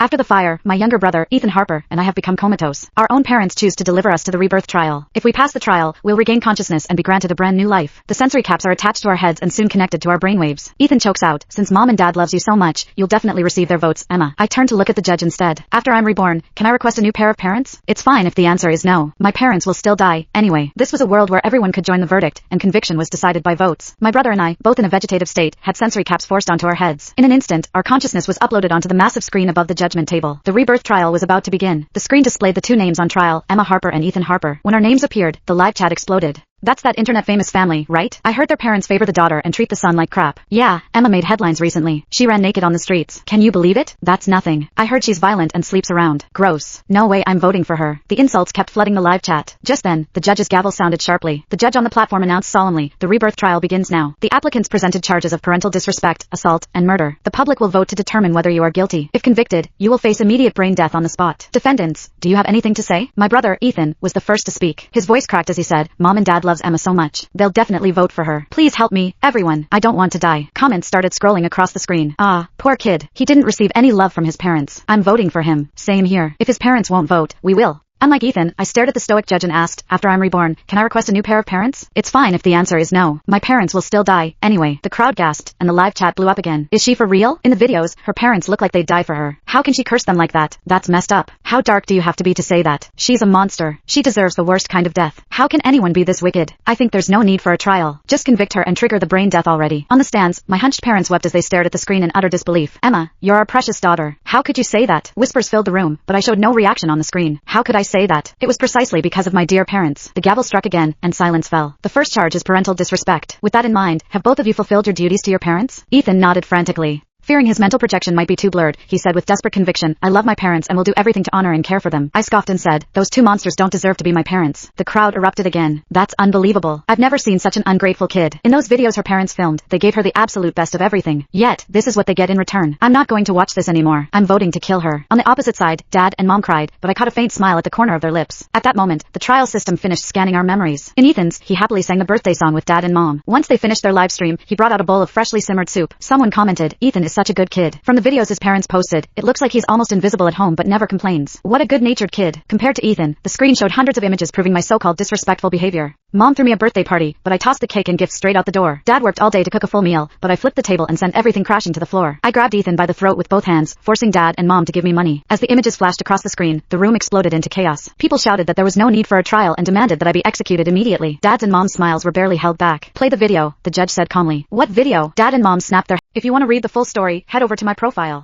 After the fire, my younger brother, Ethan Harper, and I have become comatose. Our own parents choose to deliver us to the rebirth trial. If we pass the trial, we'll regain consciousness and be granted a brand new life. The sensory caps are attached to our heads and soon connected to our brainwaves. Ethan chokes out, since mom and dad loves you so much, you'll definitely receive their votes, Emma. I turn to look at the judge instead. After I'm reborn, can I request a new pair of parents? It's fine if the answer is no. My parents will still die, anyway. This was a world where everyone could join the verdict, and conviction was decided by votes. My brother and I, both in a vegetative state, had sensory caps forced onto our heads. In an instant, our consciousness was uploaded onto the massive screen above the judgment table. The rebirth trial was about to begin. The screen displayed the two names on trial, Emma Harper and Ethan Harper. When our names appeared, the live chat exploded. That's that internet famous family, right? I heard their parents favor the daughter and treat the son like crap. Yeah, Emma made headlines recently. She ran naked on the streets. Can you believe it? That's nothing. I heard she's violent and sleeps around. Gross. No way I'm voting for her. The insults kept flooding the live chat. Just then, the judge's gavel sounded sharply. The judge on the platform announced solemnly, the rebirth trial begins now. The applicants presented charges of parental disrespect, assault, and murder. The public will vote to determine whether you are guilty. If convicted, you will face immediate brain death on the spot. Defendants, do you have anything to say? My brother, Ethan, was the first to speak. His voice cracked as he said, Mom and Dad loves Emma so much. They'll definitely vote for her. Please help me, everyone. I don't want to die. Comments started scrolling across the screen. Ah, poor kid. He didn't receive any love from his parents. I'm voting for him. Same here. If his parents won't vote, we will. Unlike Ethan, I stared at the stoic judge and asked, after I'm reborn, can I request a new pair of parents? It's fine if the answer is no. My parents will still die, anyway. The crowd gasped, and the live chat blew up again. Is she for real? In the videos, her parents look like they'd die for her. How can she curse them like that? That's messed up. How dark do you have to be to say that? She's a monster. She deserves the worst kind of death. How can anyone be this wicked? I think there's no need for a trial. Just convict her and trigger the brain death already. On the stands, my hunched parents wept as they stared at the screen in utter disbelief. Emma, you're our precious daughter. How could you say that? Whispers filled the room, but I showed no reaction on the screen. How could I say that? It was precisely because of my dear parents. The gavel struck again, and silence fell. The first charge is parental disrespect. With that in mind, have both of you fulfilled your duties to your parents? Ethan nodded frantically. Fearing his mental projection might be too blurred, he said with desperate conviction, I love my parents and will do everything to honor and care for them. I scoffed and said, those two monsters don't deserve to be my parents. The crowd erupted again. That's unbelievable. I've never seen such an ungrateful kid. In those videos her parents filmed, they gave her the absolute best of everything. Yet, this is what they get in return. I'm not going to watch this anymore. I'm voting to kill her. On the opposite side, Dad and Mom cried, but I caught a faint smile at the corner of their lips. At that moment, the trial system finished scanning our memories. In Ethan's, he happily sang the birthday song with Dad and Mom. Once they finished their live stream, he brought out a bowl of freshly simmered soup. Someone commented, Ethan is such a good kid. From the videos his parents posted, it looks like he's almost invisible at home but never complains. What a good-natured kid. Compared to Ethan, the screen showed hundreds of images proving my so-called disrespectful behavior. Mom threw me a birthday party, but I tossed the cake and gifts straight out the door. Dad worked all day to cook a full meal, but I flipped the table and sent everything crashing to the floor. I grabbed Ethan by the throat with both hands, forcing Dad and Mom to give me money. As the images flashed across the screen, the room exploded into chaos. People shouted that there was no need for a trial and demanded that I be executed immediately. Dad's and Mom's smiles were barely held back. Play the video, the judge said calmly. What video? Dad and Mom snapped their heads. If you want to read the full story, head over to my profile.